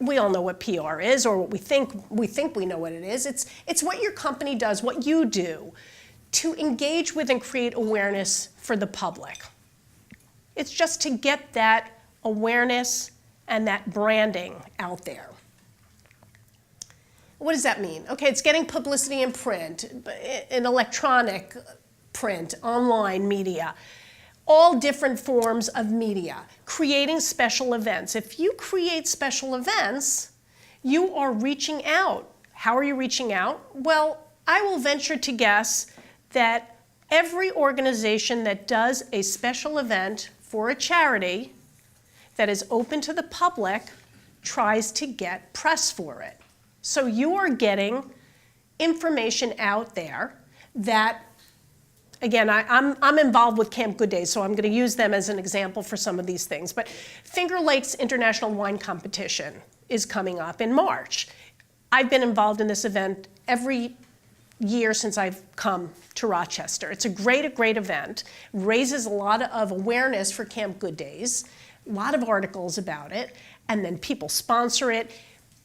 we all know what PR is, or what we think we know what it is. It's what your company does, what you do, to engage with and create awareness for the public. It's just to get that awareness and that branding out there. What does that mean? Okay, it's getting publicity in print, in electronic print, online media, all different forms of media, creating special events. If you create special events, you are reaching out. How are you reaching out? Well, I will venture to guess that every organization that does a special event for a charity that is open to the public tries to get press for it. So you are getting information out there that, again, I'm involved with Camp Good Days, so I'm going to use them as an example for some of these things. But Finger Lakes International Wine Competition is coming up in March. I've been involved in this event every year since I've come to Rochester. It's a great event, raises a lot of awareness for Camp Good Days, a lot of articles about it, and then people sponsor it,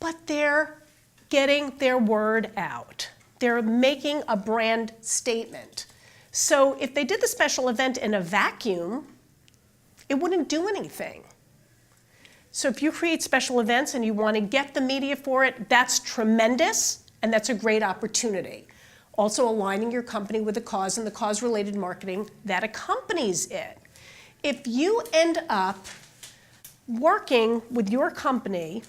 but they're getting their word out. They're making a brand statement. So if they did the special event in a vacuum, it wouldn't do anything. So if you create special events and you want to get the media for it, that's tremendous, and that's a great opportunity. Also aligning your company with the cause and the cause-related marketing that accompanies it. If you end up working with your company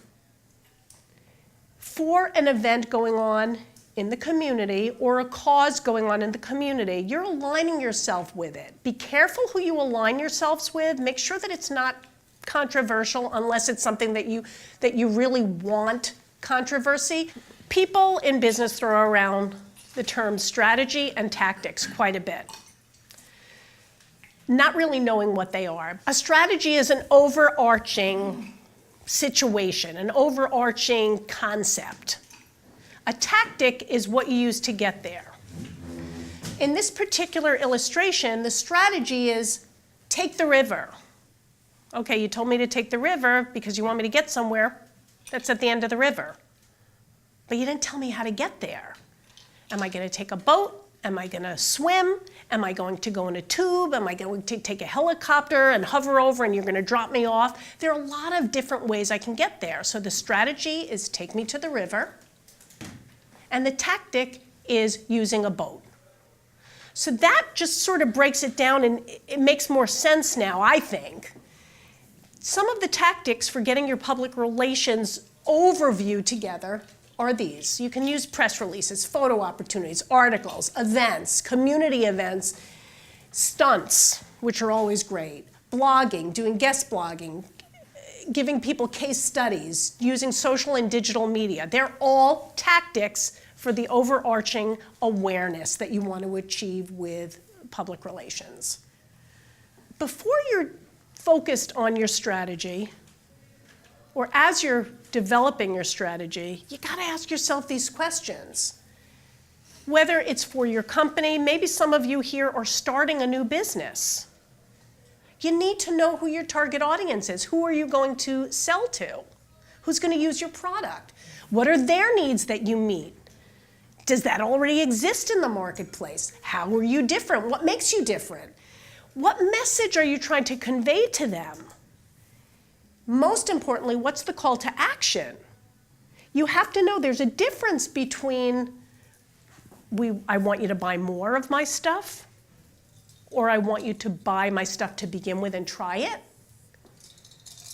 for an event going on in the community or a cause going on in the community, you're aligning yourself with it. Be careful who you align yourselves with. Make sure that it's not controversial unless it's something that you really want controversy. People in business throw around the terms strategy and tactics quite a bit, not really knowing what they are. A strategy is an overarching situation, an overarching concept. A tactic is what you use to get there. In this particular illustration, the strategy is take the river. Okay, you told me to take the river because you want me to get somewhere that's at the end of the river. But you didn't tell me how to get there. Am I going to take a boat? Am I going to swim? Am I going to go in a tube? Am I going to take a helicopter and hover over and you're going to drop me off? There are a lot of different ways I can get there. So the strategy is take me to the river, and the tactic is using a boat. So that just sort of breaks it down, and it makes more sense now, I think. Some of the tactics for getting your public relations overview together are these. You can use press releases, photo opportunities, articles, events, community events, stunts, which are always great, blogging, doing guest blogging, giving people case studies, using social and digital media. They're all tactics for the overarching awareness that you want to achieve with public relations. Before you're focused on your strategy, or as you're developing your strategy, you got to ask yourself these questions. Whether it's for your company, maybe some of you here are starting a new business. You need to know who your target audience is. Who are you going to sell to? Who's going to use your product? What are their needs that you meet? Does that already exist in the marketplace? How are you different? What makes you different? What message are you trying to convey to them? Most importantly, what's the call to action? You have to know there's a difference between I want you to buy more of my stuff, or I want you to buy my stuff to begin with and try it,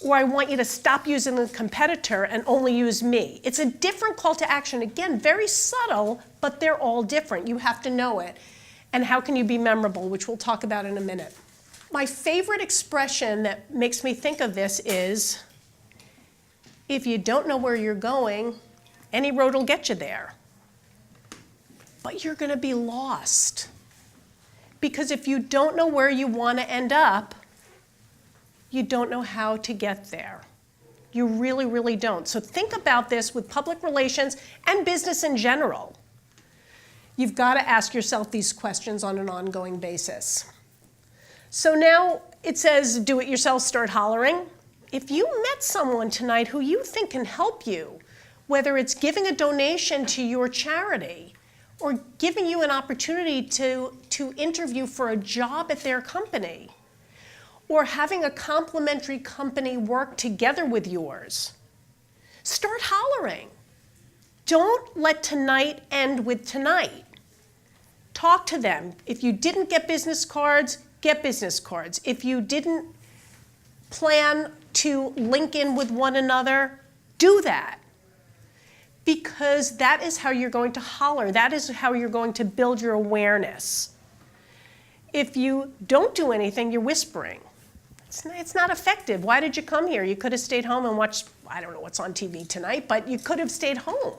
or I want you to stop using the competitor and only use me. It's a different call to action. Again, very subtle, but they're all different. You have to know it. And how can you be memorable, which we'll talk about in a minute. My favorite expression that makes me think of this is, if you don't know where you're going, any road will get you there. But you're going to be lost. Because if you don't know where you want to end up, you don't know how to get there. You really, really don't. So think about this with public relations and business in general. You've got to ask yourself these questions on an ongoing basis. So now it says, do it yourself, start hollering. If you met someone tonight who you think can help you, whether it's giving a donation to your charity or giving you an opportunity to interview for a job at their company, or having a complementary company work together with yours, start hollering. Don't let tonight end with tonight. Talk to them. If you didn't get business cards, get business cards. If you didn't plan to link in with one another, do that. Because that is how you're going to holler. That is how you're going to build your awareness. If you don't do anything, you're whispering. It's not effective. Why did you come here? You could have stayed home and watched, I don't know what's on TV tonight, but you could have stayed home.